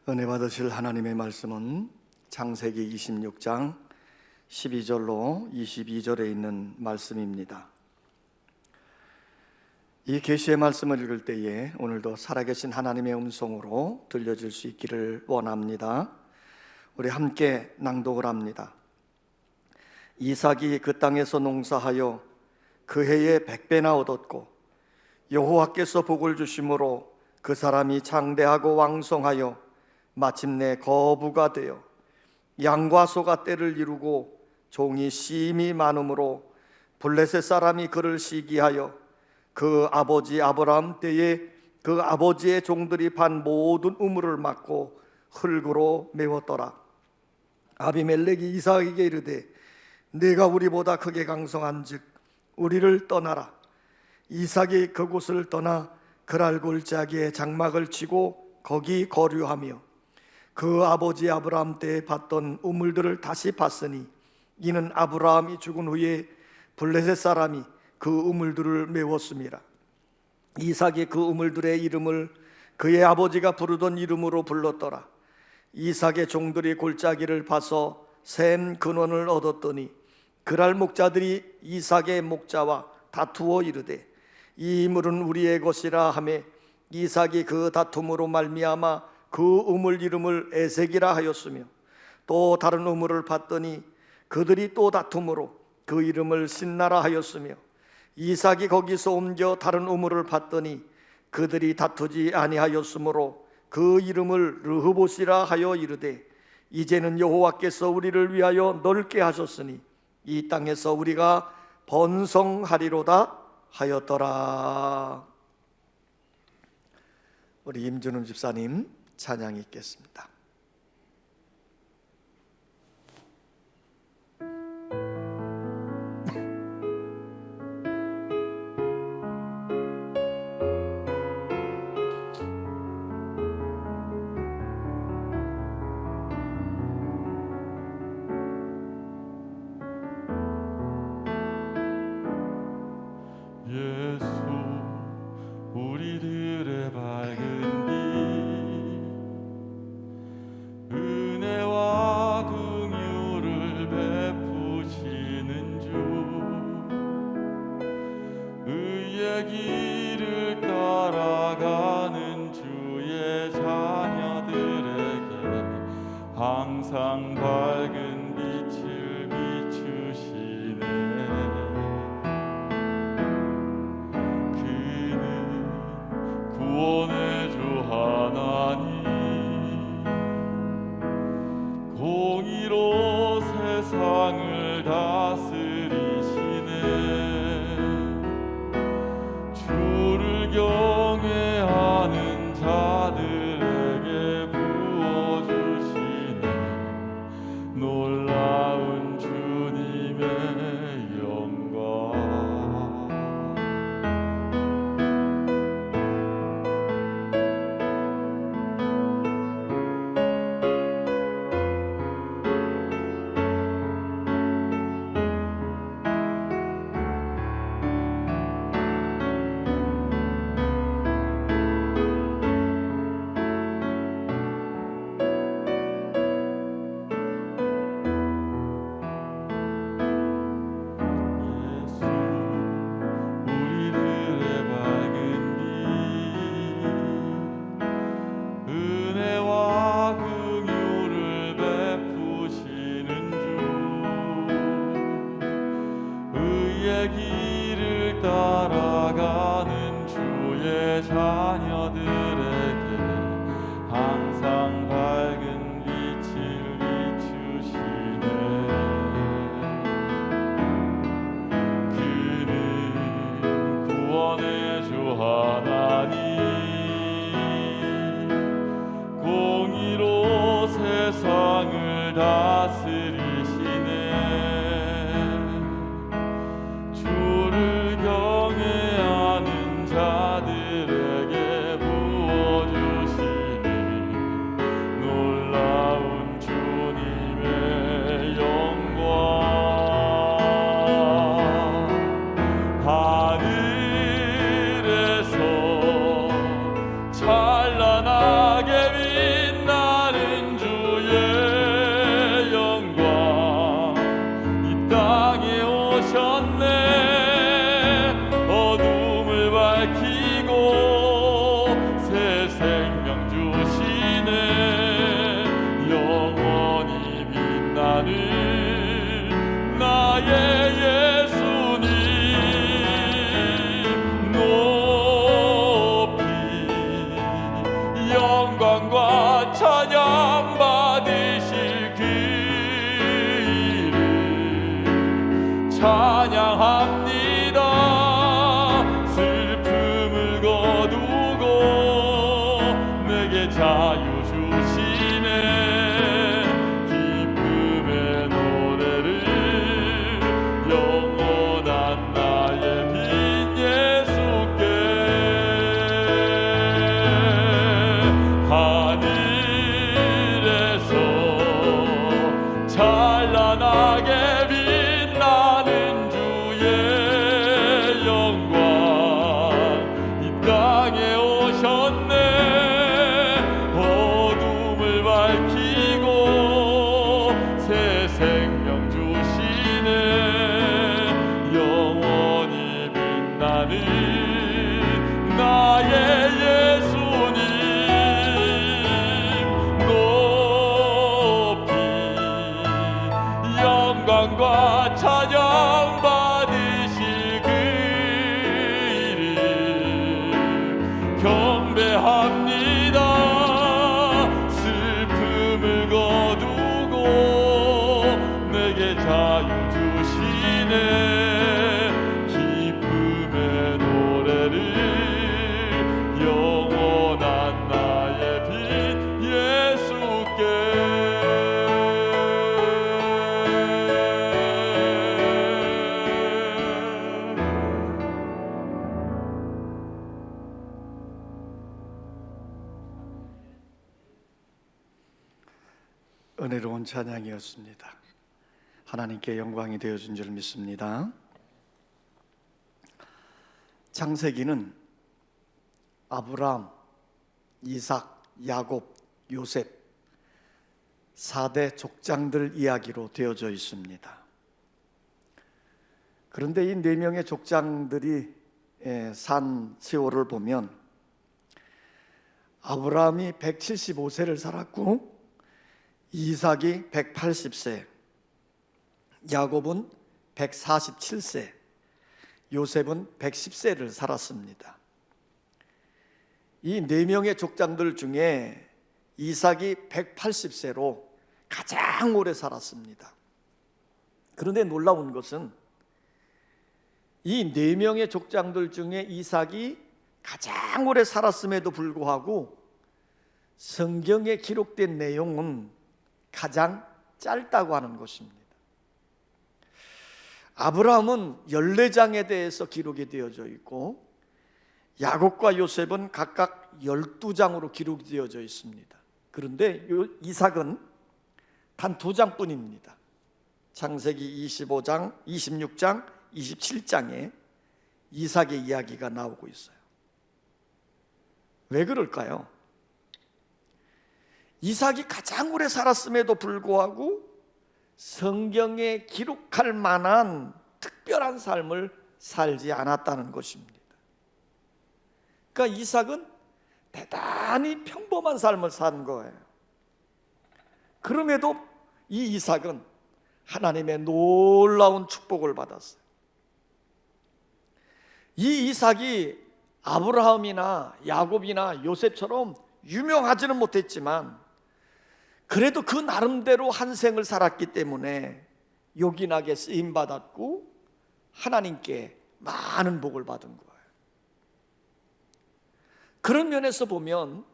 은혜 받으실 하나님의 말씀은 창세기 26장 12절로 22절에 있는 말씀입니다. 이 계시의 말씀을 읽을 때에 오늘도 살아계신 하나님의 음성으로 들려질 수 있기를 원합니다. 우리 함께 낭독을 합니다. 이삭이 그 땅에서 농사하여 그 해에 100배나 얻었고 여호와께서 복을 주심으로 그 사람이 장대하고 왕성하여 마침내 거부가 되어 양과 소가 떼를 이루고 종이 심히 많음으로 블레셋 사람이 그를 시기하여 그 아버지 아브라함 때에 그 아버지의 종들이 반 모든 우물을 막고 흙으로 메웠더라. 아비멜렉이 이삭에게 이르되 내가 우리보다 크게 강성한즉 우리를 떠나라. 이삭이 그곳을 떠나 그랄 골짜기에 장막을 치고 거기 거류하며 그 아버지 아브라함 때에 봤던 우물들을 다시 봤으니 이는 아브라함이 죽은 후에 블레셋 사람이 그 우물들을 메웠습니다. 이삭이 그 우물들의 이름을 그의 아버지가 부르던 이름으로 불렀더라. 이삭의 종들이 골짜기를 파서 샘 근원을 얻었더니 그랄 목자들이 이삭의 목자와 다투어 이르되 이 물은 우리의 것이라 하매 이삭이 그 다툼으로 말미암아 그 우물 이름을 에색이라 하였으며 또 다른 우물을 봤더니 그들이 또 다툼으로 그 이름을 신나라 하였으며 이삭이 거기서 옮겨 다른 우물을 봤더니 그들이 다투지 아니하였으므로 그 이름을 르흐봇이라 하여 이르되 이제는 여호와께서 우리를 위하여 넓게 하셨으니 이 땅에서 우리가 번성하리로다 하였더라. 우리 임준훈 집사님 찬양이 있겠습니다. 우리들의 밝은 빛 은혜와 긍휼을 베푸시는 주 의의 길을 따라가는 주의 자녀들에게 항상 밝은 빛을 비추시네. 구원의 주 하나님 공의로 세상을 다스리시네. 주를 경외하는 자들에게 부어주시네. 놀라운 주님의 영광. 길을 따라가는 주의 자녀들에게 항상 밝은 빛을 비추시네. 그는 구원의 주 하나님 공의로 세상을 다스리시네. 주를 경외하는 자들에게 부어주시니 놀라운 주님의 영광. 하늘에서 찬란하게 빛나 영광과 찬양 받으실 그 이름 찬양합니다. 슬픔을 거두고 내게 자유 주시네. 기쁨의 노래를 영원한 나의 빈 예수께 하늘에서 찬란하게 빛나는 주의 영광 이 땅에 오셨네. 어둠을 밝히고 새 생명 주시네. 영원히 빛나는 나의 예수님 높이 영광과 찬양 받으실 그 이름 경배합니다. 슬픔을 거두고 내게 자유 주시네. 기쁨의 노래를 영원한 나의 빈 예수께 은혜로운 찬양이었습니다. 하나님께 영광이 되어준 줄 믿습니다. 창세기는 아브라함, 이삭, 야곱, 요셉 4대 족장들 이야기로 되어져 있습니다. 그런데 이 4명의 족장들이 산 세월을 보면 아브라함이 175세를 살았고 이삭이 180세, 야곱은 147세, 요셉은 110세를 살았습니다. 이 4명의 족장들 중에 이삭이 180세로 가장 오래 살았습니다. 그런데 놀라운 것은 이 4명의 족장들 중에 이삭이 가장 오래 살았음에도 불구하고 성경에 기록된 내용은 가장 짧다고 하는 것입니다. 아브라함은 14장에 대해서 기록이 되어져 있고 야곱과 요셉은 각각 12장으로 기록이 되어져 있습니다. 그런데 이삭은 단 2장뿐입니다. 창세기 25장, 26장, 27장에 이삭의 이야기가 나오고 있어요. 왜 그럴까요? 이삭이 가장 오래 살았음에도 불구하고 성경에 기록할 만한 특별한 삶을 살지 않았다는 것입니다. 그러니까 이삭은 대단히 평범한 삶을 산 거예요. 그럼에도 이 이삭은 하나님의 놀라운 축복을 받았어요. 이 이삭이 아브라함이나 야곱이나 요셉처럼 유명하지는 못했지만 그래도 그 나름대로 한 생을 살았기 때문에 요긴하게 쓰임받았고 하나님께 많은 복을 받은 거예요. 그런 면에서 보면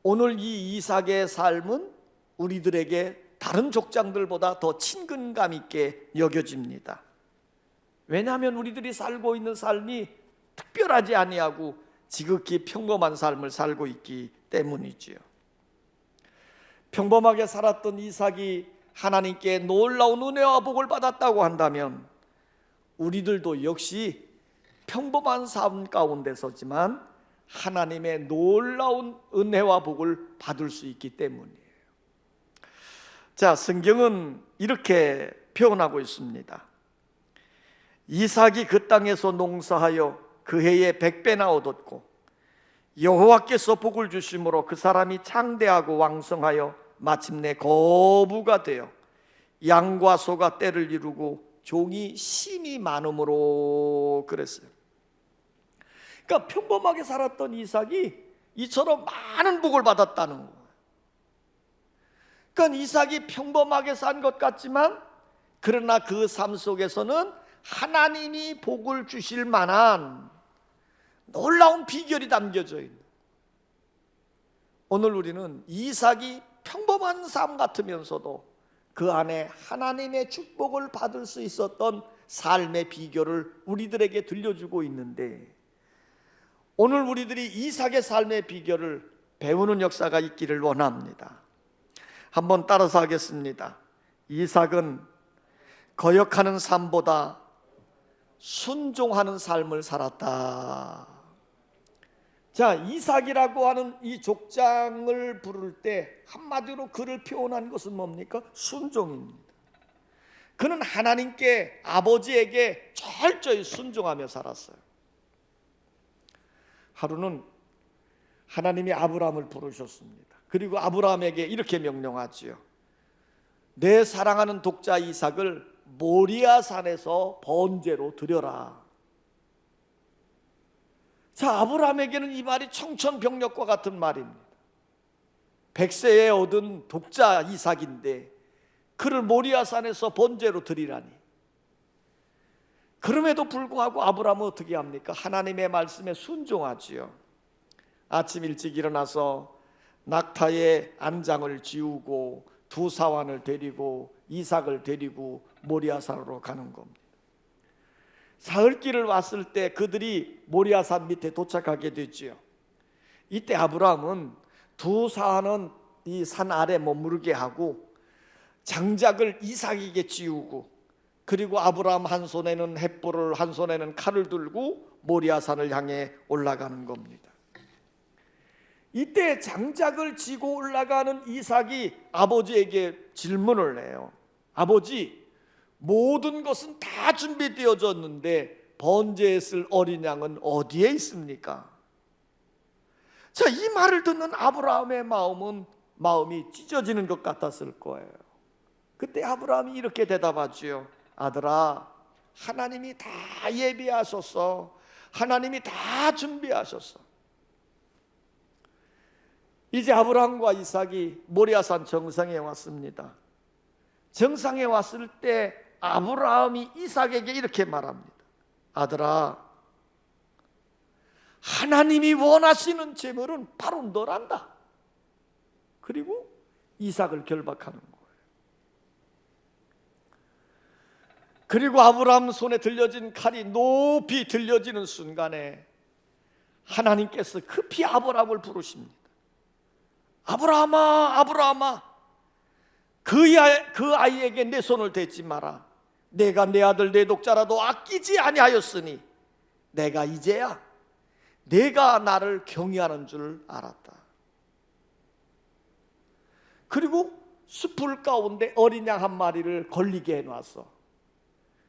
오늘 이 이삭의 삶은 우리들에게 다른 족장들보다 더 친근감 있게 여겨집니다. 왜냐하면 우리들이 살고 있는 삶이 특별하지 아니하고 지극히 평범한 삶을 살고 있기 때문이지요. 평범하게 살았던 이삭이 하나님께 놀라운 은혜와 복을 받았다고 한다면 우리들도 역시 평범한 삶 가운데서지만 하나님의 놀라운 은혜와 복을 받을 수 있기 때문이에요. 자, 성경은 이렇게 표현하고 있습니다. 이삭이 그 땅에서 농사하여 그 해에 100배나 얻었고 여호와께서 복을 주심으로 그 사람이 창대하고 왕성하여 마침내 거부가 되어 양과 소가 때를 이루고 종이 심이 많음으로 그랬어요. 그러니까 평범하게 살았던 이삭이 이처럼 많은 복을 받았다는 거예요. 그러니까 이삭이 평범하게 산 것 같지만 그러나 그 삶 속에서는 하나님이 복을 주실 만한 놀라운 비결이 담겨져 있는, 오늘 우리는 이삭이 평범한 삶 같으면서도 그 안에 하나님의 축복을 받을 수 있었던 삶의 비결을 우리들에게 들려주고 있는데, 오늘 우리들이 이삭의 삶의 비결을 배우는 역사가 있기를 원합니다. 한번 따라서 하겠습니다. 이삭은 거역하는 삶보다 순종하는 삶을 살았다. 자, 이삭이라고 하는 이 족장을 부를 때 한마디로 그를 표현한 것은 뭡니까? 순종입니다. 그는 하나님께, 아버지에게 철저히 순종하며 살았어요. 하루는 하나님이 아브라함을 부르셨습니다. 그리고 아브라함에게 이렇게 명령하지요. 내 사랑하는 독자 이삭을 모리아 산에서 번제로 드려라. 자, 아브라함에게는 이 말이 청천벽력과 같은 말입니다. 100세에 얻은 독자 이삭인데 그를 모리아 산에서 번제로 드리라니. 그럼에도 불구하고 아브라함은 어떻게 합니까? 하나님의 말씀에 순종하지요. 아침 일찍 일어나서 낙타의 안장을 지우고 두 사환을 데리고 이삭을 데리고 모리아산으로 가는 겁니다. 사흘길을 왔을 때 그들이 모리아산 밑에 도착하게 됐지요. 이때 아브라함은 두 사환은 이 산 아래 머무르게 하고 장작을 이삭에게 지우고, 그리고 아브라함 한 손에는 횃불을, 한 손에는 칼을 들고 모리아산을 향해 올라가는 겁니다. 이때 장작을 지고 올라가는 이삭이 아버지에게 질문을 해요. 아버지, 모든 것은 다 준비되어졌는데 번제에 쓸 어린 양은 어디에 있습니까? 자, 이 말을 듣는 아브라함의 마음이 찢어지는 것 같았을 거예요. 그때 아브라함이 이렇게 대답하지요. 아들아, 하나님이 다 예비하셨어. 하나님이 다 준비하셨어. 이제 아브라함과 이삭이 모리아산 정상에 왔습니다. 정상에 왔을 때 아브라함이 이삭에게 이렇게 말합니다. 아들아, 하나님이 원하시는 제물은 바로 너란다. 그리고 이삭을 결박하는 거예요. 그리고 아브라함 손에 들려진 칼이 높이 들려지는 순간에 하나님께서 급히 아브라함을 부르십니다. 아브라함아, 아브라함아, 그 아이에게 내 손을 대지 마라. 내가 내 아들 내 독자라도 아끼지 아니하였으니 내가 이제야 내가 나를 경외하는 줄 알았다. 그리고 숲풀 가운데 어린 양 한 마리를 걸리게 해놨어.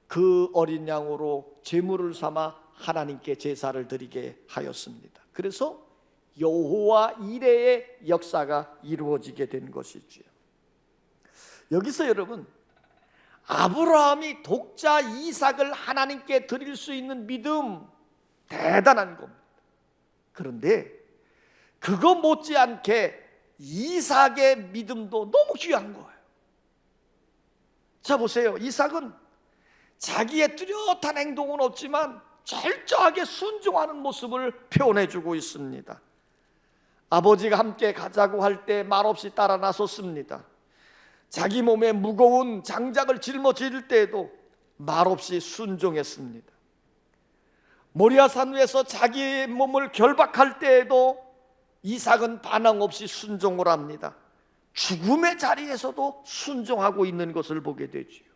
그 어린 양으로 제물을 삼아 하나님께 제사를 드리게 하였습니다. 그래서 여호와 이레의 역사가 이루어지게 된 것이지요. 여기서 여러분, 아브라함이 독자 이삭을 하나님께 드릴 수 있는 믿음, 대단한 겁니다. 그런데 그거 못지않게 이삭의 믿음도 너무 귀한 거예요. 자, 보세요. 이삭은 자기의 뚜렷한 행동은 없지만 철저하게 순종하는 모습을 표현해주고 있습니다. 아버지가 함께 가자고 할 때 말없이 따라 나섰습니다. 자기 몸에 무거운 장작을 짊어질 때에도 말없이 순종했습니다. 모리아산 위에서 자기의 몸을 결박할 때에도 이삭은 반항 없이 순종을 합니다. 죽음의 자리에서도 순종하고 있는 것을 보게 되지요.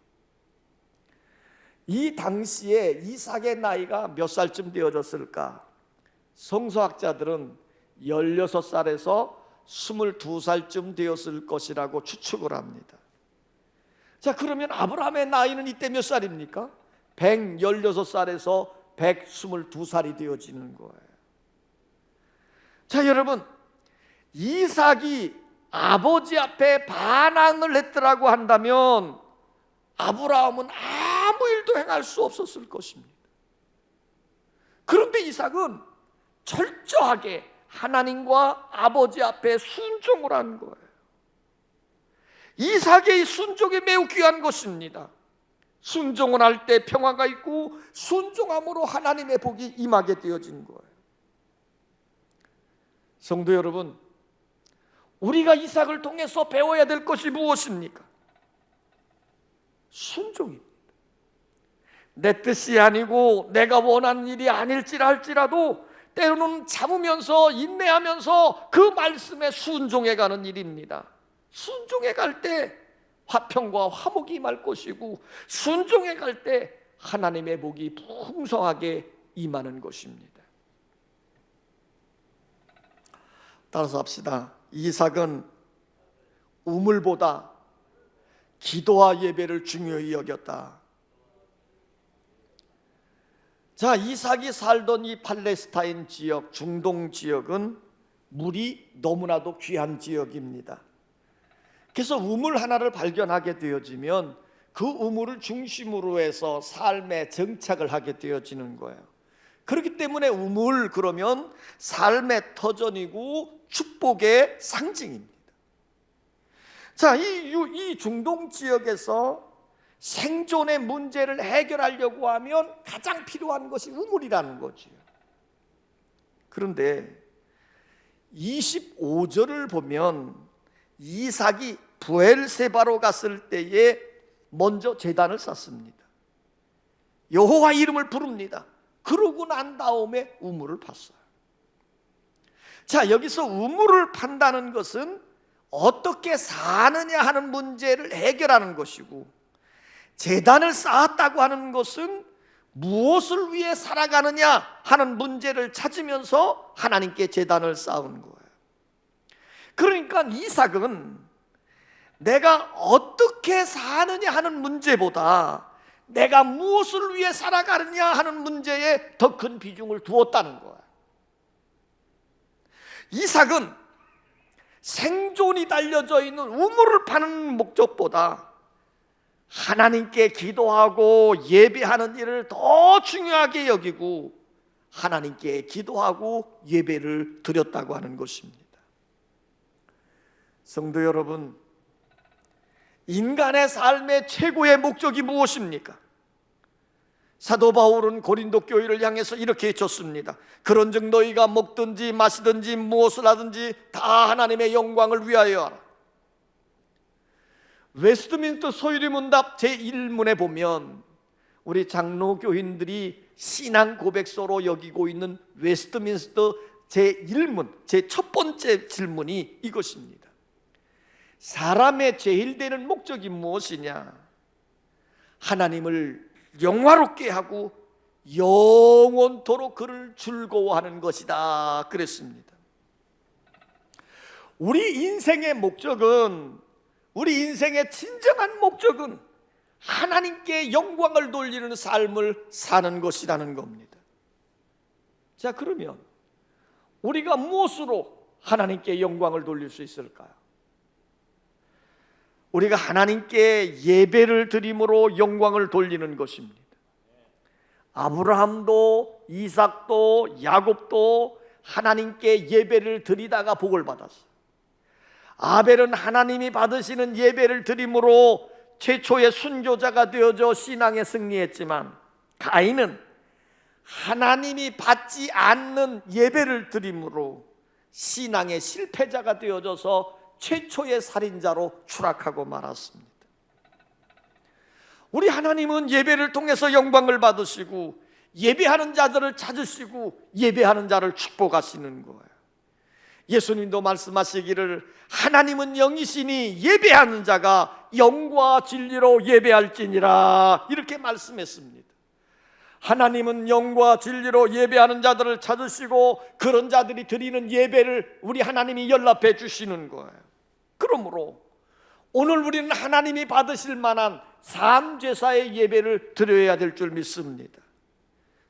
이 당시에 이삭의 나이가 몇 살쯤 되어졌을까? 성서학자들은 16살에서 22살쯤 되었을 것이라고 추측을 합니다. 자, 그러면 아브라함의 나이는 이때 몇 살입니까? 116살에서 122살이 되어지는 거예요. 자, 여러분, 이삭이 아버지 앞에 반항을 했더라고 한다면 아브라함은 아무 일도 행할 수 없었을 것입니다. 그런데 이삭은 철저하게 하나님과 아버지 앞에 순종을 한 거예요. 이삭의 순종이 매우 귀한 것입니다. 순종을 할 때 평화가 있고 순종함으로 하나님의 복이 임하게 되어진 거예요. 성도 여러분, 우리가 이삭을 통해서 배워야 될 것이 무엇입니까? 순종입니다. 내 뜻이 아니고 내가 원하는 일이 아닐지라도 때로는 참으면서 인내하면서 그 말씀에 순종해가는 일입니다. 순종해갈 때 화평과 화목이 임할 것이고 순종해갈 때 하나님의 복이 풍성하게 임하는 것입니다. 따라서 합시다. 이삭은 우물보다 기도와 예배를 중요히 여겼다. 자, 이삭이 살던 이 팔레스타인 지역, 중동 지역은 물이 너무나도 귀한 지역입니다. 그래서 우물 하나를 발견하게 되어지면 그 우물을 중심으로 해서 삶의 정착을 하게 되어지는 거예요. 그렇기 때문에 우물 그러면 삶의 터전이고 축복의 상징입니다. 자, 이 중동 지역에서 생존의 문제를 해결하려고 하면 가장 필요한 것이 우물이라는 거죠. 그런데 25절을 보면 이삭이 부엘세바로 갔을 때에 먼저 제단을 쌓습니다. 여호와 이름을 부릅니다. 그러고 난 다음에 우물을 팠어요. 자, 여기서 우물을 판다는 것은 어떻게 사느냐 하는 문제를 해결하는 것이고, 제단을 쌓았다고 하는 것은 무엇을 위해 살아가느냐 하는 문제를 찾으면서 하나님께 제단을 쌓은 거예요. 그러니까 이삭은 내가 어떻게 사느냐 하는 문제보다 내가 무엇을 위해 살아가느냐 하는 문제에 더 큰 비중을 두었다는 거예요. 이삭은 생존이 달려져 있는 우물을 파는 목적보다 하나님께 기도하고 예배하는 일을 더 중요하게 여기고 하나님께 기도하고 예배를 드렸다고 하는 것입니다. 성도 여러분, 인간의 삶의 최고의 목적이 무엇입니까? 사도 바울은 고린도 교회를 향해서 이렇게 외쳤습니다. 그런즉 너희가 먹든지 마시든지 무엇을 하든지 다 하나님의 영광을 위하여 하라. 웨스트민스터 소유리 문답 제1문에 보면 우리 장로교인들이 신앙 고백서로 여기고 있는 웨스트민스터 제1문 제 첫 번째 질문이 이것입니다. 사람의 제일 되는 목적이 무엇이냐? 하나님을 영화롭게 하고 영원토록 그를 즐거워하는 것이다 그랬습니다. 우리 인생의 목적은, 우리 인생의 진정한 목적은 하나님께 영광을 돌리는 삶을 사는 것이라는 겁니다. 자, 그러면 우리가 무엇으로 하나님께 영광을 돌릴 수 있을까요? 우리가 하나님께 예배를 드림으로 영광을 돌리는 것입니다. 아브라함도 이삭도 야곱도 하나님께 예배를 드리다가 복을 받았어요. 아벨은 하나님이 받으시는 예배를 드림으로 최초의 순교자가 되어져 신앙에 승리했지만, 가인은 하나님이 받지 않는 예배를 드림으로 신앙의 실패자가 되어져서 최초의 살인자로 추락하고 말았습니다. 우리 하나님은 예배를 통해서 영광을 받으시고 예배하는 자들을 찾으시고 예배하는 자를 축복하시는 거예요. 예수님도 말씀하시기를 하나님은 영이시니 예배하는 자가 영과 진리로 예배할지니라 이렇게 말씀했습니다. 하나님은 영과 진리로 예배하는 자들을 찾으시고 그런 자들이 드리는 예배를 우리 하나님이 연락해 주시는 거예요. 그러므로 오늘 우리는 하나님이 받으실 만한 삼제사의 예배를 드려야 될 줄 믿습니다.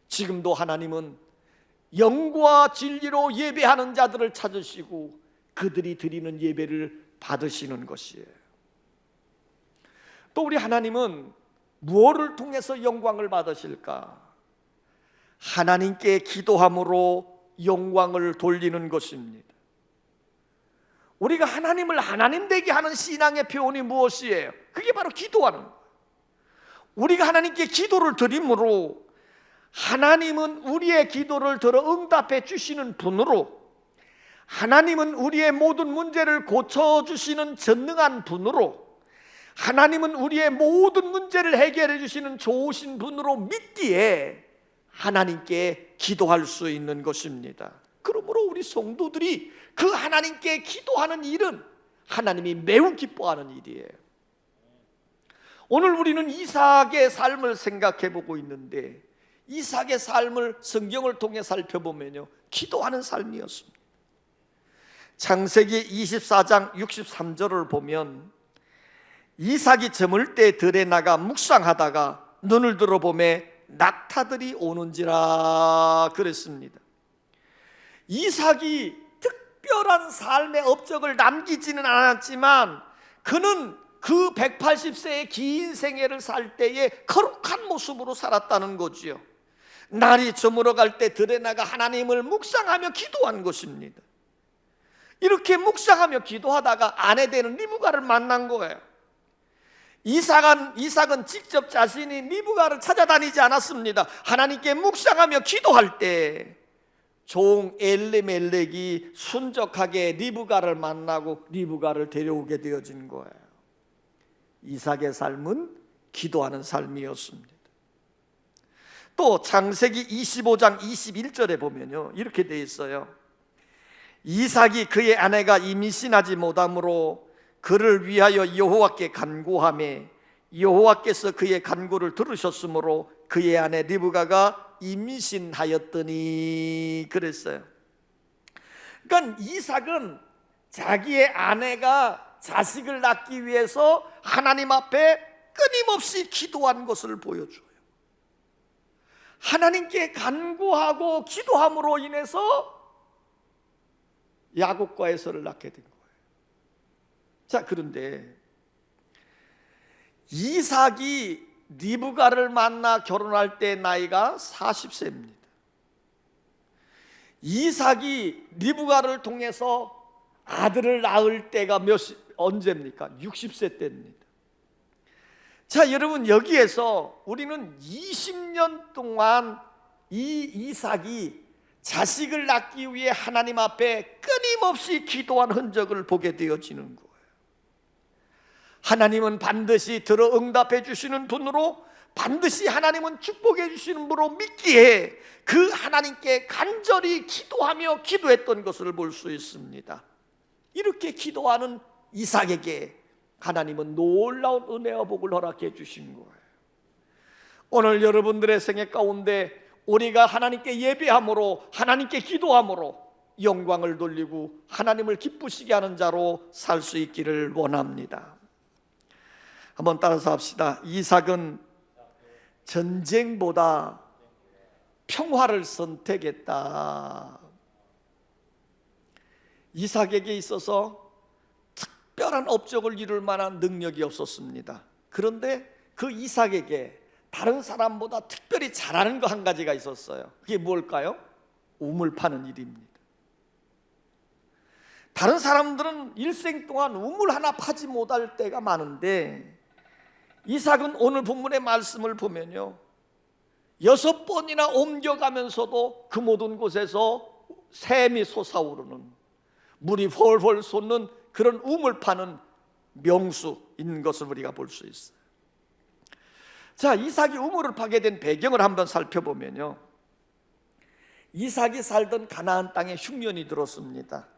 지금도 하나님은 영과 진리로 예배하는 자들을 찾으시고 그들이 드리는 예배를 받으시는 것이에요. 또 우리 하나님은 무엇을 통해서 영광을 받으실까? 하나님께 기도함으로 영광을 돌리는 것입니다. 우리가 하나님을 하나님 되게 하는 신앙의 표현이 무엇이에요? 그게 바로 기도하는 거예요. 우리가 하나님께 기도를 드림으로 하나님은 우리의 기도를 들어 응답해 주시는 분으로, 하나님은 우리의 모든 문제를 고쳐주시는 전능한 분으로, 하나님은 우리의 모든 문제를 해결해 주시는 좋으신 분으로 믿기에 하나님께 기도할 수 있는 것입니다. 그러므로 우리 성도들이 그 하나님께 기도하는 일은 하나님이 매우 기뻐하는 일이에요. 오늘 우리는 이삭의 삶을 생각해 보고 있는데, 이삭의 삶을 성경을 통해 살펴보면요, 기도하는 삶이었습니다. 창세기 24장 63절을 보면 이삭이 저물 때 들에 나가 묵상하다가 눈을 들어보매 낙타들이 오는지라 그랬습니다. 이삭이 특별한 삶의 업적을 남기지는 않았지만 그는 그 180세의 긴 생애를 살 때에 거룩한 모습으로 살았다는 거지요. 날이 저물어갈 때 들에 나가 하나님을 묵상하며 기도한 것입니다. 이렇게 묵상하며 기도하다가 아내 되는 리브가를 만난 거예요. 이삭은 직접 자신이 리브가를 찾아다니지 않았습니다. 하나님께 묵상하며 기도할 때 종 엘리멜렉이 순적하게 리브가를 만나고 리브가를 데려오게 되어진 거예요. 이삭의 삶은 기도하는 삶이었습니다. 또 창세기 25장 21절에 보면요, 이렇게 되어 있어요. 이삭이 그의 아내가 임신하지 못함으로 그를 위하여 여호와께 간구하매 여호와께서 그의 간구를 들으셨으므로 그의 아내 리브가가 임신하였더니 그랬어요. 그러니까 이삭은 자기의 아내가 자식을 낳기 위해서 하나님 앞에 끊임없이 기도한 것을 보여줘요. 하나님께 간구하고 기도함으로 인해서 야곱과 에서를 낳게 된 거예요. 자, 그런데 이삭이 리브가를 만나 결혼할 때 나이가 40세입니다. 이삭이 리브가를 통해서 아들을 낳을 때가 언제입니까? 60세 때입니다. 자, 여러분, 여기에서 우리는 20년 동안 이 이삭이 자식을 낳기 위해 하나님 앞에 끊임없이 기도한 흔적을 보게 되어지는 거예요. 하나님은 반드시 들어 응답해 주시는 분으로, 반드시 하나님은 축복해 주시는 분으로 믿기에 그 하나님께 간절히 기도하며 기도했던 것을 볼 수 있습니다. 이렇게 기도하는 이삭에게 하나님은 놀라운 은혜와 복을 허락해 주신 거예요. 오늘 여러분들의 생애 가운데 우리가 하나님께 예배함으로, 하나님께 기도함으로 영광을 돌리고 하나님을 기쁘시게 하는 자로 살 수 있기를 원합니다. 한번 따라서 합시다. 이삭은 전쟁보다 평화를 선택했다. 이삭에게 있어서 특별한 업적을 이룰 만한 능력이 없었습니다. 그런데 그 이삭에게 다른 사람보다 특별히 잘하는 거 한 가지가 있었어요. 그게 뭘까요? 우물 파는 일입니다. 다른 사람들은 일생 동안 우물 하나 파지 못할 때가 많은데 이삭은 오늘 본문의 말씀을 보면요, 6번이나 옮겨가면서도 그 모든 곳에서 샘이 솟아오르는, 물이 훨훨 솟는 그런 우물 파는 명수인 것을 우리가 볼 수 있어요. 자, 이삭이 우물을 파게 된 배경을 한번 살펴보면요, 이삭이 살던 가나안 땅에 흉년이 들었습니다.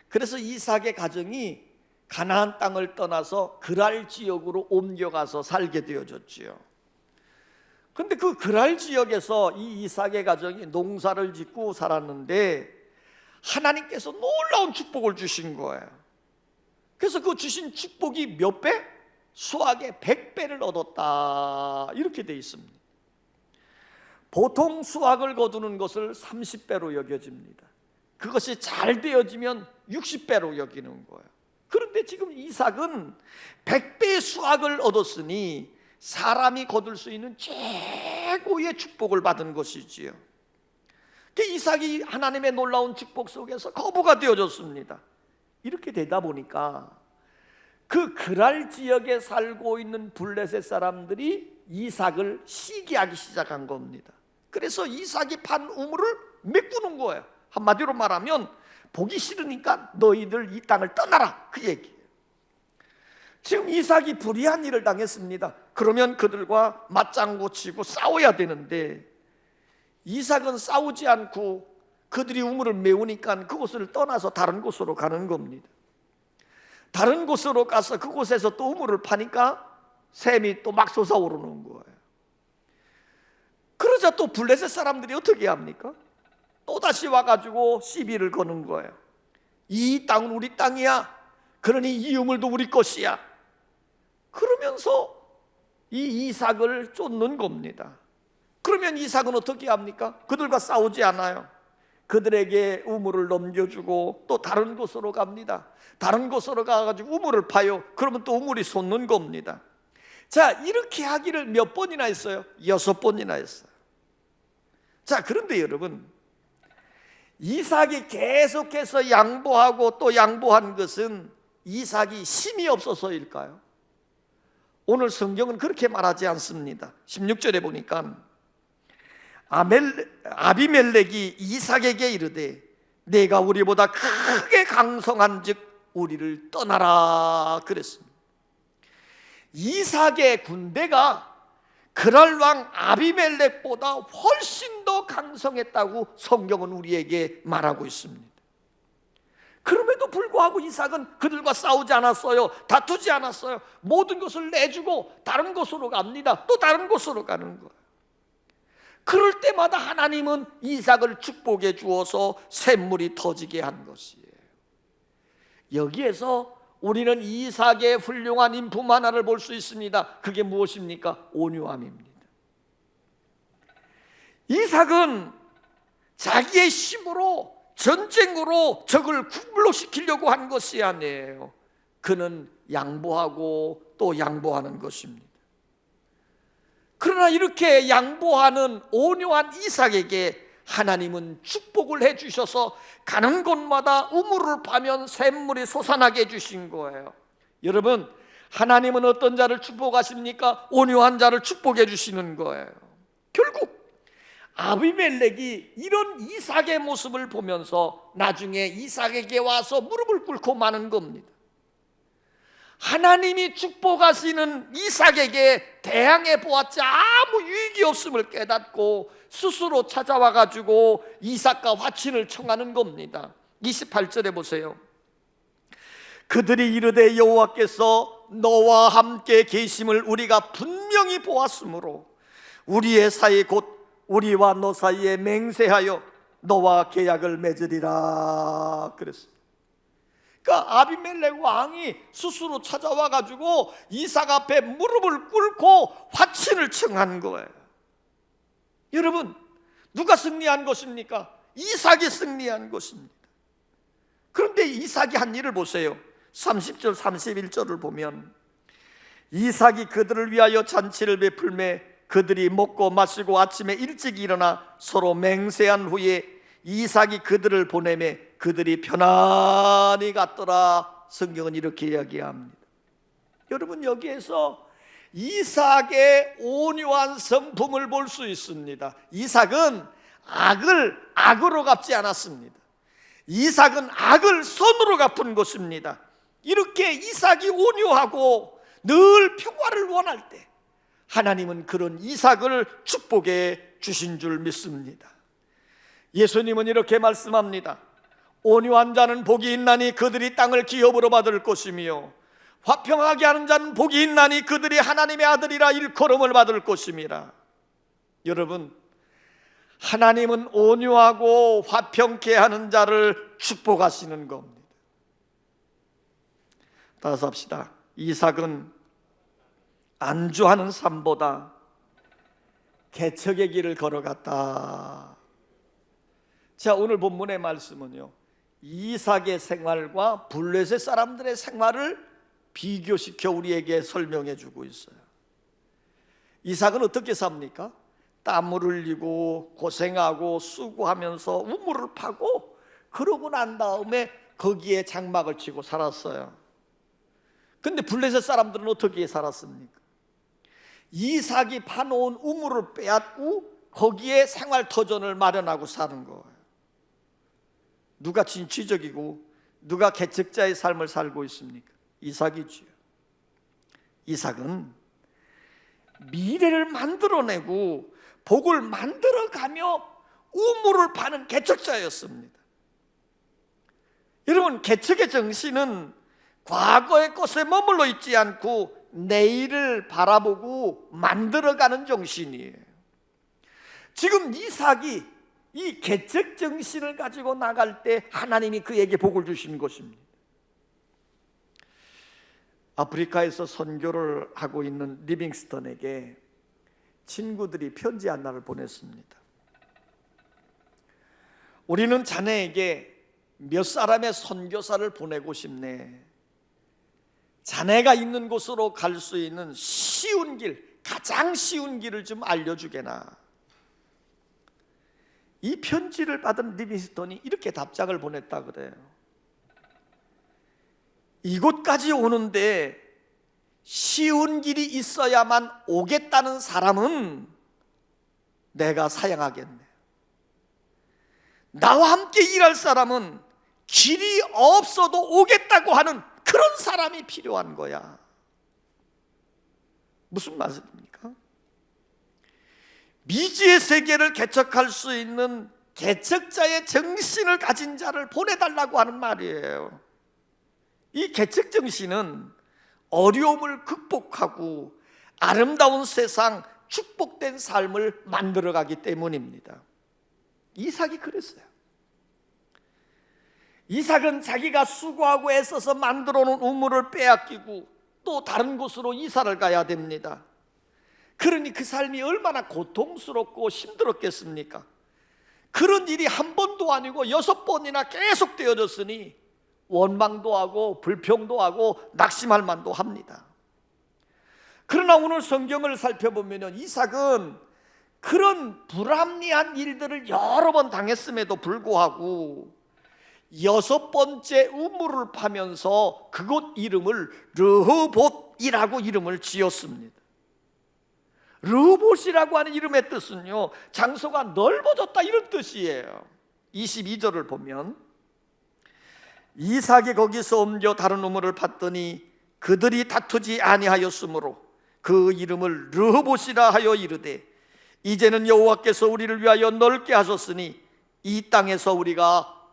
그래서 이삭의 가정이 가나안 땅을 떠나서 그랄 지역으로 옮겨가서 살게 되어졌지요. 그런데 그 그랄 지역에서 이 이삭의 가정이 농사를 짓고 살았는데 하나님께서 놀라운 축복을 주신 거예요. 그래서 그 주신 축복이 몇 배? 수확의 100배를 얻었다, 이렇게 되어 있습니다. 보통 수확을 거두는 것을 30배로 여겨집니다. 그것이 잘 되어지면 60배로 여기는 거예요. 그런데 지금 이삭은 100배의 수확을 얻었으니 사람이 거둘 수 있는 최고의 축복을 받은 것이지요. 이삭이 하나님의 놀라운 축복 속에서 거부가 되어졌습니다. 이렇게 되다 보니까 그 그랄 지역에 살고 있는 블레셋 사람들이 이삭을 시기하기 시작한 겁니다. 그래서 이삭이 판 우물을 메꾸는 거예요. 한마디로 말하면 보기 싫으니까 너희들 이 땅을 떠나라, 그 얘기예요. 지금 이삭이 불의한 일을 당했습니다. 그러면 그들과 맞장구 치고 싸워야 되는데 이삭은 싸우지 않고 그들이 우물을 메우니까 그곳을 떠나서 다른 곳으로 가는 겁니다. 다른 곳으로 가서 그곳에서 또 우물을 파니까 샘이 또 막 솟아오르는 거예요. 그러자 또 블레셋 사람들이 어떻게 합니까? 또다시 와가지고 시비를 거는 거예요. 이 땅은 우리 땅이야. 그러니 이 우물도 우리 것이야. 그러면서 이 이삭을 쫓는 겁니다. 그러면 이삭은 어떻게 합니까? 그들과 싸우지 않아요. 그들에게 우물을 넘겨주고 또 다른 곳으로 갑니다. 다른 곳으로 가가지고 우물을 파요. 그러면 또 우물이 솟는 겁니다. 자, 이렇게 하기를 몇 번이나 했어요? 6번이나 했어요. 자, 그런데 여러분, 이삭이 계속해서 양보하고 또 양보한 것은 이삭이 힘이 없어서일까요? 오늘 성경은 그렇게 말하지 않습니다. 16절에 보니까 아비멜렉이 이삭에게 이르되 내가 우리보다 크게 강성한즉 우리를 떠나라 그랬습니다. 이삭의 군대가 그랄 왕 아비멜렉보다 훨씬 더 강성했다고 성경은 우리에게 말하고 있습니다. 그럼에도 불구하고 이삭은 그들과 싸우지 않았어요. 다투지 않았어요. 모든 것을 내주고 다른 곳으로 갑니다. 또 다른 곳으로 가는 거예요. 그럴 때마다 하나님은 이삭을 축복해 주어서 샘물이 터지게 한 것이에요. 여기에서 우리는 이삭의 훌륭한 인품 하나를 볼 수 있습니다. 그게 무엇입니까? 온유함입니다. 이삭은 자기의 힘으로 전쟁으로 적을 굴복시키려고 한 것이 아니에요. 그는 양보하고 또 양보하는 것입니다. 그러나 이렇게 양보하는 온유한 이삭에게 하나님은 축복을 해주셔서 가는 곳마다 우물을 파면 샘물이 솟아나게 해주신 거예요. 여러분, 하나님은 어떤 자를 축복하십니까? 온유한 자를 축복해 주시는 거예요. 결국 아비멜렉이 이런 이삭의 모습을 보면서 나중에 이삭에게 와서 무릎을 꿇고 마는 겁니다. 하나님이 축복하시는 이삭에게 대항해 보았지 아무 유익이 없음을 깨닫고 스스로 찾아와 가지고 이삭과 화친을 청하는 겁니다. 28절에 보세요. 그들이 이르되 여호와께서 너와 함께 계심을 우리가 분명히 보았으므로 우리의 사이 곧 우리와 너 사이에 맹세하여 너와 계약을 맺으리라 그랬습니다. 그러니까 아비멜렉 왕이 스스로 찾아와 가지고 이삭 앞에 무릎을 꿇고 화친을 청한 거예요. 여러분, 누가 승리한 것입니까? 이삭이 승리한 것입니다. 그런데 이삭이 한 일을 보세요. 30절 31절을 보면 이삭이 그들을 위하여 잔치를 베풀매 그들이 먹고 마시고 아침에 일찍 일어나 서로 맹세한 후에 이삭이 그들을 보내매 그들이 편안히 갔더라. 성경은 이렇게 이야기합니다. 여러분, 여기에서 이삭의 온유한 성품을 볼 수 있습니다. 이삭은 악을 악으로 갚지 않았습니다. 이삭은 악을 선으로 갚은 것입니다. 이렇게 이삭이 온유하고 늘 평화를 원할 때 하나님은 그런 이삭을 축복해 주신 줄 믿습니다. 예수님은 이렇게 말씀합니다. 온유한 자는 복이 있나니 그들이 땅을 기업으로 받을 것이며 화평하게 하는 자는 복이 있나니 그들이 하나님의 아들이라 일컬음을 받을 것임이라. 여러분, 하나님은 온유하고 화평케 하는 자를 축복하시는 겁니다. 따라서 합시다. 이삭은 안주하는 삶보다 개척의 길을 걸어갔다. 자, 오늘 본문의 말씀은요, 이삭의 생활과 블레셋 사람들의 생활을 비교시켜 우리에게 설명해 주고 있어요. 이삭은 어떻게 삽니까? 땀을 흘리고 고생하고 수고하면서 우물을 파고 그러고 난 다음에 거기에 장막을 치고 살았어요. 근데 블레셋 사람들은 어떻게 살았습니까? 이삭이 파놓은 우물을 빼앗고 거기에 생활터전을 마련하고 사는 거예요. 누가 진취적이고 누가 개척자의 삶을 살고 있습니까? 이삭이지요. 이삭은 미래를 만들어내고 복을 만들어가며 우물을 파는 개척자였습니다. 여러분, 개척의 정신은 과거의 것에 머물러 있지 않고 내일을 바라보고 만들어가는 정신이에요. 지금 이삭이 이 개척 정신을 가지고 나갈 때 하나님이 그에게 복을 주시는 것입니다. 아프리카에서 선교를 하고 있는 리빙스턴에게 친구들이 편지 하나를 보냈습니다. 우리는 자네에게 몇 사람의 선교사를 보내고 싶네. 자네가 있는 곳으로 갈 수 있는 쉬운 길, 가장 쉬운 길을 좀 알려주게나. 이 편지를 받은 리빙스턴이 이렇게 답장을 보냈다 그래요. 이곳까지 오는데 쉬운 길이 있어야만 오겠다는 사람은 내가 사양하겠네. 나와 함께 일할 사람은 길이 없어도 오겠다고 하는 그런 사람이 필요한 거야. 무슨 말씀입니까? 미지의 세계를 개척할 수 있는 개척자의 정신을 가진 자를 보내달라고 하는 말이에요. 이 개척 정신은 어려움을 극복하고 아름다운 세상, 축복된 삶을 만들어가기 때문입니다. 이삭이 그랬어요. 이삭은 자기가 수고하고 애써서 만들어 놓은 우물을 빼앗기고 또 다른 곳으로 이사를 가야 됩니다. 그러니 그 삶이 얼마나 고통스럽고 힘들었겠습니까? 그런 일이 한 번도 아니고 6번이나 계속 되어졌으니 원망도 하고 불평도 하고 낙심할 만도 합니다. 그러나 오늘 성경을 살펴보면 이삭은 그런 불합리한 일들을 여러 번 당했음에도 불구하고 6번째 우물을 파면서 그곳 이름을 르호봇이라고 이름을 지었습니다. 르호봇이라고 하는 이름의 뜻은요, 장소가 넓어졌다 이런 뜻이에요. 22절을 보면 이삭이 거기서 옮겨 다른 우물을 팠더니 그들이 다투지 아니하였으므로 그 이름을 르호봇이라 하여 이르되 이제는 여호와께서 우리를 위하여 넓게 하셨으니 이 땅에서 우리가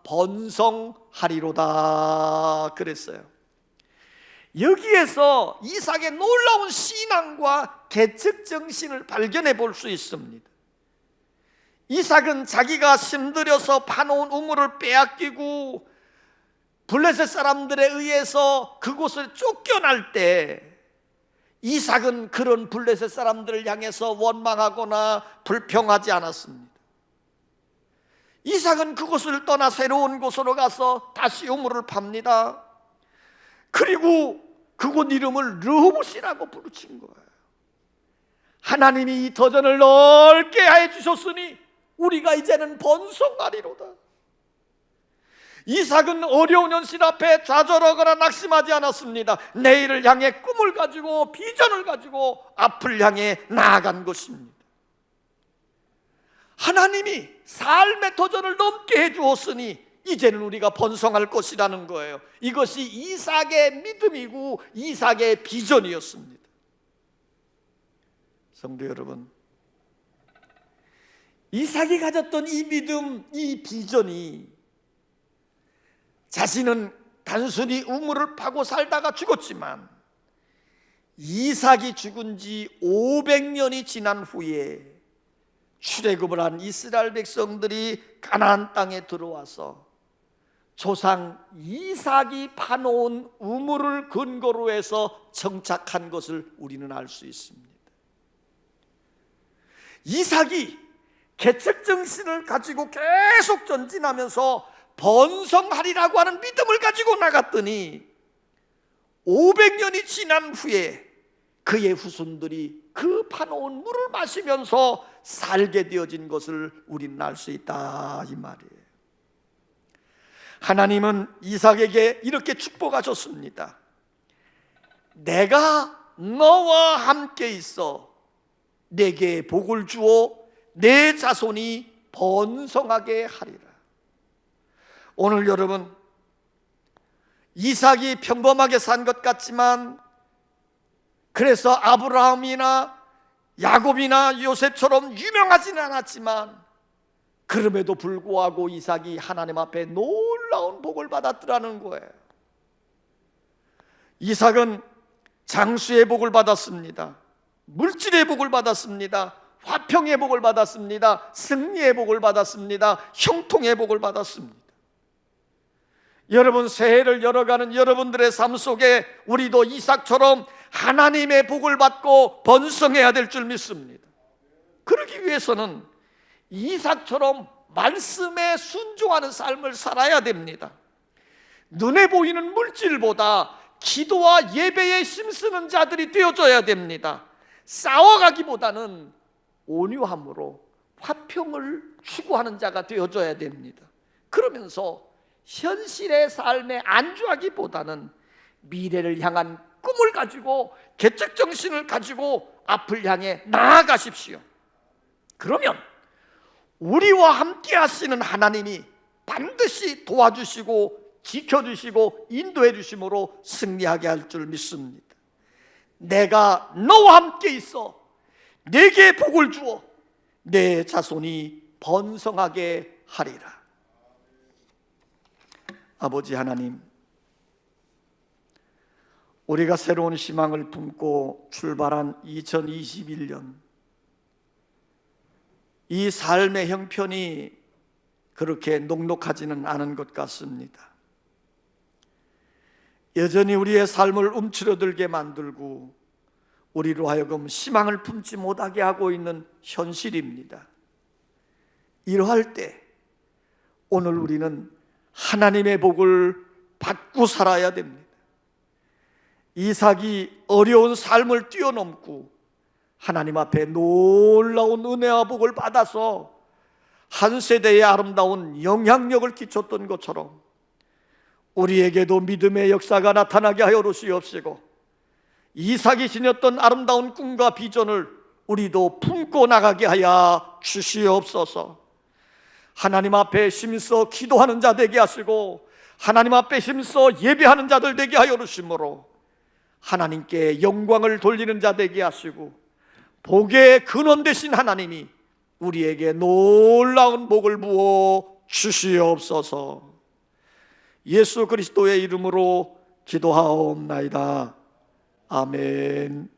번성하리로다 그랬어요. 여기에서 이삭의 놀라운 신앙과 개척 정신을 발견해 볼 수 있습니다. 이삭은 자기가 힘들여서 파놓은 우물을 빼앗기고 블레셋 사람들에 의해서 그곳을 쫓겨날 때 이삭은 그런 블레셋 사람들을 향해서 원망하거나 불평하지 않았습니다. 이삭은 그곳을 떠나 새로운 곳으로 가서 다시 우물을 팝니다. 그리고 그곳 이름을 르호봇이라고 부르친 거예요. 하나님이 이 터전을 넓게 해 주셨으니 우리가 이제는 번성하리로다. 이삭은 어려운 현실 앞에 좌절하거나 낙심하지 않았습니다. 내일을 향해 꿈을 가지고 비전을 가지고 앞을 향해 나아간 것입니다. 하나님이 삶의 도전을 넘게 해주었으니 이제는 우리가 번성할 것이라는 거예요. 이것이 이삭의 믿음이고 이삭의 비전이었습니다. 성도 여러분, 이삭이 가졌던 이 믿음, 이 비전이 자신은 단순히 우물을 파고 살다가 죽었지만 이삭이 죽은 지 500년이 지난 후에 출애굽을 한 이스라엘 백성들이 가나안 땅에 들어와서 조상 이삭이 파놓은 우물을 근거로 해서 정착한 것을 우리는 알 수 있습니다. 이삭이 개척 정신을 가지고 계속 전진하면서 번성하리라고 하는 믿음을 가지고 나갔더니 500년이 지난 후에 그의 후손들이 그 파놓은 물을 마시면서 살게 되어진 것을 우리는 알 수 있다 이 말이에요. 하나님은 이삭에게 이렇게 축복하셨습니다. 내가 너와 함께 있어 내게 복을 주어 내 자손이 번성하게 하리라. 오늘 여러분, 이삭이 평범하게 산 것 같지만, 그래서 아브라함이나 야곱이나 요셉처럼 유명하지는 않았지만, 그럼에도 불구하고 이삭이 하나님 앞에 놀라운 복을 받았더라는 거예요. 이삭은 장수의 복을 받았습니다. 물질의 복을 받았습니다. 화평의 복을 받았습니다. 승리의 복을 받았습니다. 형통의 복을 받았습니다. 여러분, 새해를 열어가는 여러분들의 삶 속에 우리도 이삭처럼 하나님의 복을 받고 번성해야 될 줄 믿습니다. 그러기 위해서는 이삭처럼 말씀에 순종하는 삶을 살아야 됩니다. 눈에 보이는 물질보다 기도와 예배에 힘쓰는 자들이 되어줘야 됩니다. 싸워가기보다는 온유함으로 화평을 추구하는 자가 되어줘야 됩니다. 그러면서 현실의 삶에 안주하기보다는 미래를 향한 꿈을 가지고 개척정신을 가지고 앞을 향해 나아가십시오. 그러면 우리와 함께 하시는 하나님이 반드시 도와주시고 지켜주시고 인도해 주심으로 승리하게 할 줄 믿습니다. 내가 너와 함께 있어 내게 복을 주어 내 자손이 번성하게 하리라. 아버지 하나님, 우리가 새로운 희망을 품고 출발한 2021년, 이 삶의 형편이 그렇게 녹록하지는 않은 것 같습니다. 여전히 우리의 삶을 움츠러들게 만들고 우리로 하여금 희망을 품지 못하게 하고 있는 현실입니다. 이러할 때 오늘 우리는 하나님의 복을 받고 살아야 됩니다. 이삭이 어려운 삶을 뛰어넘고 하나님 앞에 놀라운 은혜와 복을 받아서 한 세대의 아름다운 영향력을 끼쳤던 것처럼 우리에게도 믿음의 역사가 나타나게 하여 주시옵시고, 이삭이 지녔던 아름다운 꿈과 비전을 우리도 품고 나가게 하여 주시옵소서. 하나님 앞에 힘써 기도하는 자 되게 하시고 하나님 앞에 힘써 예배하는 자들 되게 하여 주심으로 하나님께 영광을 돌리는 자 되게 하시고, 복의 근원 되신 하나님이 우리에게 놀라운 복을 부어 주시옵소서. 예수 그리스도의 이름으로 기도하옵나이다. 아멘.